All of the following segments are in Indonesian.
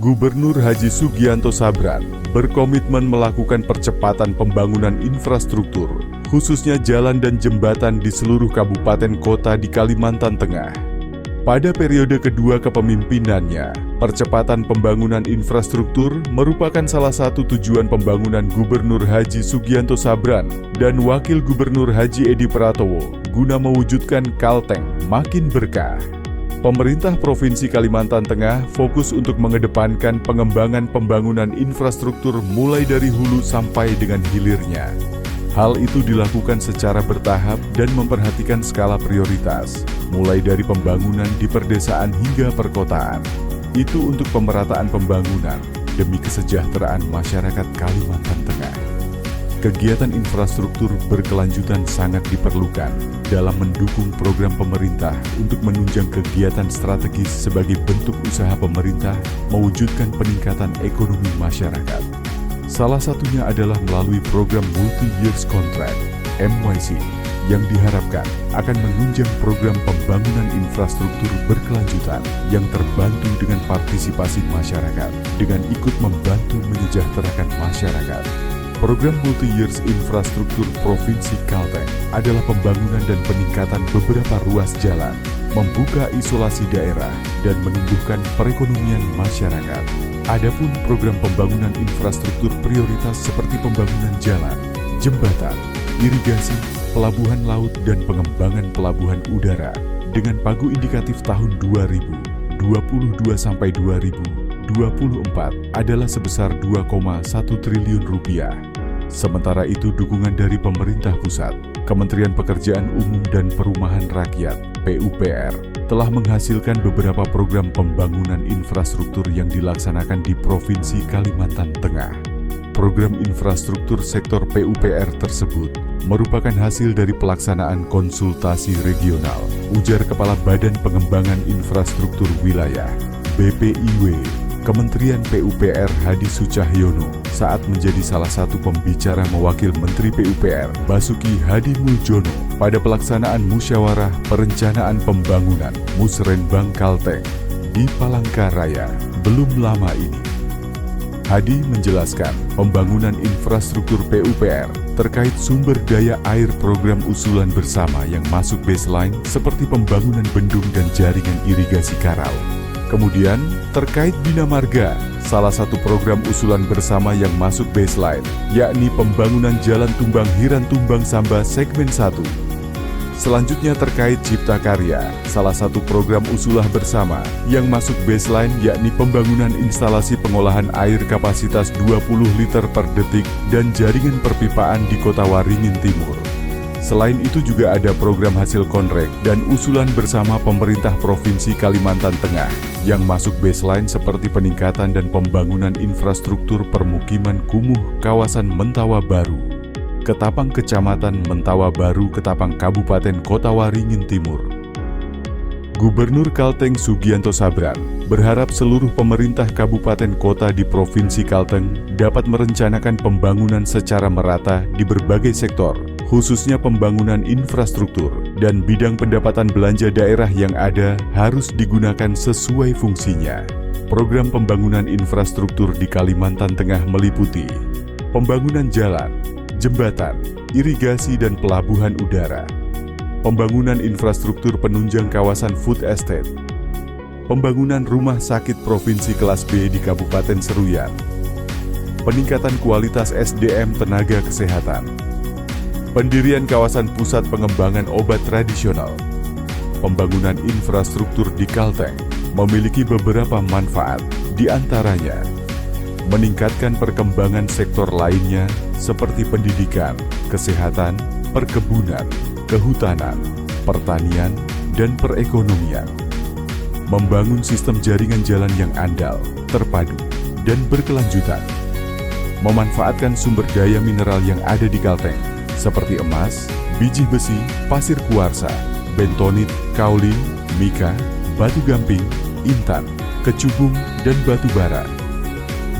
Gubernur Haji Sugianto Sabran berkomitmen melakukan percepatan pembangunan infrastruktur, khususnya jalan dan jembatan di seluruh kabupaten kota di Kalimantan Tengah. Pada periode kedua kepemimpinannya, percepatan pembangunan infrastruktur merupakan salah satu tujuan pembangunan Gubernur Haji Sugianto Sabran dan Wakil Gubernur Haji Edi Pratowo guna mewujudkan Kalteng makin berkah. Pemerintah Provinsi Kalimantan Tengah fokus untuk mengedepankan pengembangan pembangunan infrastruktur mulai dari hulu sampai dengan hilirnya. Hal itu dilakukan secara bertahap dan memperhatikan skala prioritas, mulai dari pembangunan di perdesaan hingga perkotaan. Itu untuk pemerataan pembangunan demi kesejahteraan masyarakat Kalimantan Tengah. Kegiatan infrastruktur berkelanjutan sangat diperlukan dalam mendukung program pemerintah untuk menunjang kegiatan strategis sebagai bentuk usaha pemerintah mewujudkan peningkatan ekonomi masyarakat. Salah satunya adalah melalui program Multi-Years Contract (MYC) yang diharapkan akan menunjang program pembangunan infrastruktur berkelanjutan yang terbantu dengan partisipasi masyarakat dengan ikut membantu menyejahterakan masyarakat. Program Multi-Years Infrastruktur Provinsi Kalteng adalah pembangunan dan peningkatan beberapa ruas jalan, membuka isolasi daerah, dan menumbuhkan perekonomian masyarakat. Adapun program pembangunan infrastruktur prioritas seperti pembangunan jalan, jembatan, irigasi, pelabuhan laut, dan pengembangan pelabuhan udara dengan pagu indikatif tahun 2022 sampai 2024 adalah sebesar 2,1 triliun rupiah. Sementara itu dukungan dari pemerintah pusat, Kementerian Pekerjaan Umum dan Perumahan Rakyat (PUPR) telah menghasilkan beberapa program pembangunan infrastruktur yang dilaksanakan di Provinsi Kalimantan Tengah. Program infrastruktur sektor PUPR tersebut merupakan hasil dari pelaksanaan konsultasi regional, ujar Kepala Badan Pengembangan Infrastruktur Wilayah (BPIW) Kementerian PUPR Hadi Sucahyono saat menjadi salah satu pembicara mewakil Menteri PUPR Basuki Hadi Muljono pada pelaksanaan Musyawarah Perencanaan Pembangunan Musrenbang Kalteng di Palangkaraya belum lama ini. Hadi menjelaskan pembangunan infrastruktur PUPR terkait sumber daya air program usulan bersama yang masuk baseline seperti pembangunan bendung dan jaringan irigasi Karau. Kemudian, terkait Bina Marga, salah satu program usulan bersama yang masuk baseline, yakni pembangunan Jalan Tumbang Hiran Tumbang Samba segmen 1. Selanjutnya terkait Cipta Karya, salah satu program usulan bersama yang masuk baseline yakni pembangunan instalasi pengolahan air kapasitas 20 liter per detik dan jaringan perpipaan di Kota Waringin Timur. Selain itu juga ada program hasil konrek dan usulan bersama pemerintah Provinsi Kalimantan Tengah yang masuk baseline seperti peningkatan dan pembangunan infrastruktur permukiman kumuh kawasan Mentawa Baru, Ketapang Kecamatan Mentawa Baru, Ketapang Kabupaten Kota Waringin Timur. Gubernur Kalteng Sugianto Sabran berharap seluruh pemerintah kabupaten kota di Provinsi Kalteng dapat merencanakan pembangunan secara merata di berbagai sektor, khususnya pembangunan infrastruktur dan bidang pendapatan belanja daerah yang ada harus digunakan sesuai fungsinya. Program pembangunan infrastruktur di Kalimantan Tengah meliputi pembangunan jalan, jembatan, irigasi dan pelabuhan udara, pembangunan infrastruktur penunjang kawasan food estate, pembangunan rumah sakit provinsi kelas B di Kabupaten Seruyan, peningkatan kualitas SDM tenaga kesehatan, pendirian kawasan pusat pengembangan obat tradisional. Pembangunan infrastruktur di Kalteng memiliki beberapa manfaat, di antaranya meningkatkan perkembangan sektor lainnya seperti pendidikan, kesehatan, perkebunan, kehutanan, pertanian, dan perekonomian. Membangun sistem jaringan jalan yang andal, terpadu, dan berkelanjutan. Memanfaatkan sumber daya mineral yang ada di Kalteng, seperti emas, biji besi, pasir kuarsa, bentonit, kaolin, mika, batu gamping, intan, kecubung, dan batu bara.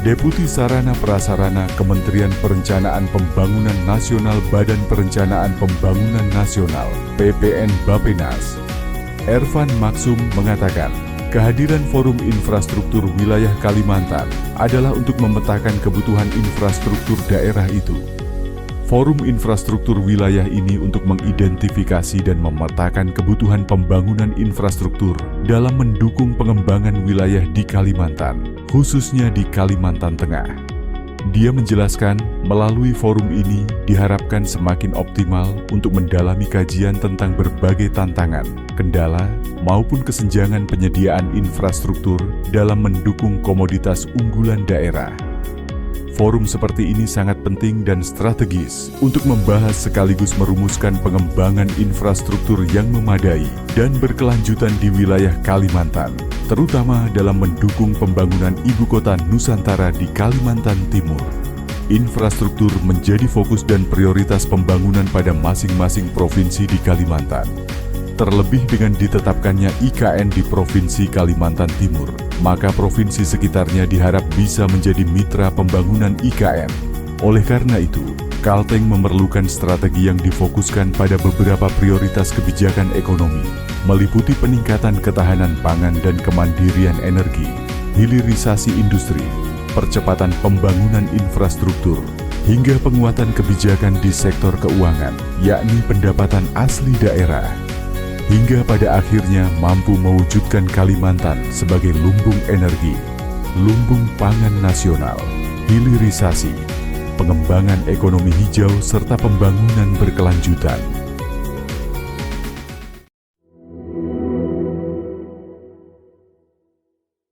Deputi Sarana Prasarana Kementerian Perencanaan Pembangunan Nasional Badan Perencanaan Pembangunan Nasional (PPN Bappenas), Ervan Maksum mengatakan, Kehadiran Forum Infrastruktur Wilayah Kalimantan adalah untuk memetakan kebutuhan infrastruktur daerah itu. Forum Infrastruktur Wilayah ini untuk mengidentifikasi dan memetakan kebutuhan pembangunan infrastruktur dalam mendukung pengembangan wilayah di Kalimantan, khususnya di Kalimantan Tengah. Dia menjelaskan, melalui forum ini diharapkan semakin optimal untuk mendalami kajian tentang berbagai tantangan, kendala, maupun kesenjangan penyediaan infrastruktur dalam mendukung komoditas unggulan daerah. Forum seperti ini sangat penting dan strategis untuk membahas sekaligus merumuskan pengembangan infrastruktur yang memadai dan berkelanjutan di wilayah Kalimantan, terutama dalam mendukung pembangunan ibu kota Nusantara di Kalimantan Timur. Infrastruktur menjadi fokus dan prioritas pembangunan pada masing-masing provinsi di Kalimantan. Terlebih dengan ditetapkannya IKN di Provinsi Kalimantan Timur, maka provinsi sekitarnya diharap bisa menjadi mitra pembangunan IKN. Oleh karena itu, Kalteng memerlukan strategi yang difokuskan pada beberapa prioritas kebijakan ekonomi, meliputi peningkatan ketahanan pangan dan kemandirian energi, hilirisasi industri, percepatan pembangunan infrastruktur, hingga penguatan kebijakan di sektor keuangan, yakni pendapatan asli daerah. Hingga pada akhirnya mampu mewujudkan Kalimantan sebagai lumbung energi, lumbung pangan nasional, hilirisasi, pengembangan ekonomi hijau serta pembangunan berkelanjutan.